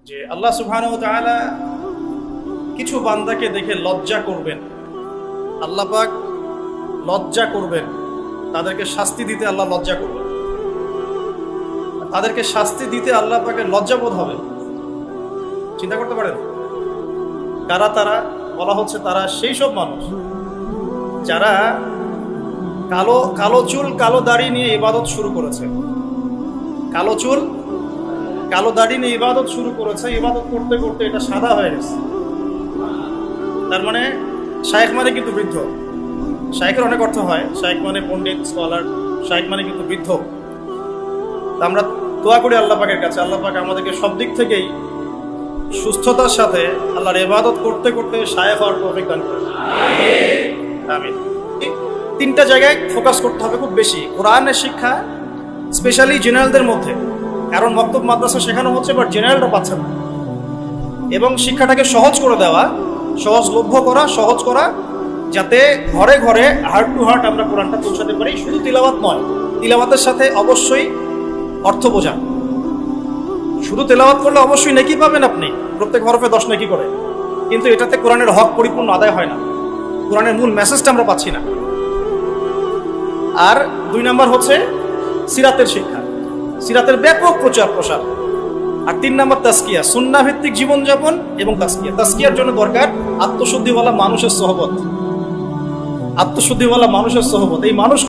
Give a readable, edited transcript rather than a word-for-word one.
যে আল্লাহ সুবহানাহু ওয়া তাআলা কিছু বান্দাকে দেখে লজ্জা করবেন। আল্লাহ পাক লজ্জা করবেন, তাদেরকে শাস্তি দিতে আল্লাহ লজ্জা করবেন। তাদেরকে শাস্তি দিতে আল্লাহ পাকের লজ্জাবোধ হবে। চিন্তা করতে পারেন কারা তারা? বলা হচ্ছে তারা সেই সব মানুষ যারা কালো কালো চুল কালো দাড়ি নিয়ে ইবাদত শুরু করেছে। কালো চুল কালো দাড়ি নিয়ে ইবাদত শুরু করেছে, ইবাদত করতে করতে এটা সাদা হয়ে গেছে। তার মানে শায়েখ মানে কিন্তু বৃদ্ধ। শায়েখের অনেক অর্থ হয়, শায়েখ মানে পণ্ডিত, স্কলার, শায়েখ মানে কিন্তু বৃদ্ধ। তা আমরা দোয়া করি আল্লাহ পাকের কাছে, আল্লাহ পাক আমাদেরকে সব দিক থেকেই সুস্থতার সাথে আল্লাহর ইবাদত করতে করতে শায়েখ হওয়ার তৌফিক দান করেন। আমিন। তিনটা জায়গায় ফোকাস করতে হবে খুব বেশি কোরআনের শিক্ষা, স্পেশালি জেনারেলদের মধ্যে, কারণ মক্তব মাদ্রাসা শেখানো হচ্ছে বাট জেনারেলরা পাচ্ছে না। এবং শিক্ষাটাকে সহজ করে দেওয়া, সহজলভ্য করা, সহজ করা, যাতে ঘরে ঘরে হার্ট টু হার্ট আমরা কোরআনটা পৌঁছাতে পারি। শুধু তিলাওয়াত নয়, তিলাওয়াতের সাথে অবশ্যই অর্থ বোঝা। শুধু তেলাওয়াত করলে অবশ্যই নেকি পাবেন আপনি, প্রত্যেক হরফে 10 নেকি করে, কিন্তু এটাতে কোরআনের হক পরিপূর্ণ আদায় হয় না, কোরআনের মূল মেসেজটা আমরা পাচ্ছি না। আর 2 নাম্বার হচ্ছে সিরাতের শিক্ষা, সিরাতের ব্যাপক প্রচার প্রসার। আর 3 নাম্বার তাসকিয়া, সুন্নাহ ভিত্তিক জীবনযাপন এবং তাসকিয়া। তাসকিয়ার জন্য দরকার আত্মশুদ্ধিওয়ালা মানুষের সোহবত, আত্মশুদ্ধিওয়ালা মানুষের সোহবত। এই মানুষ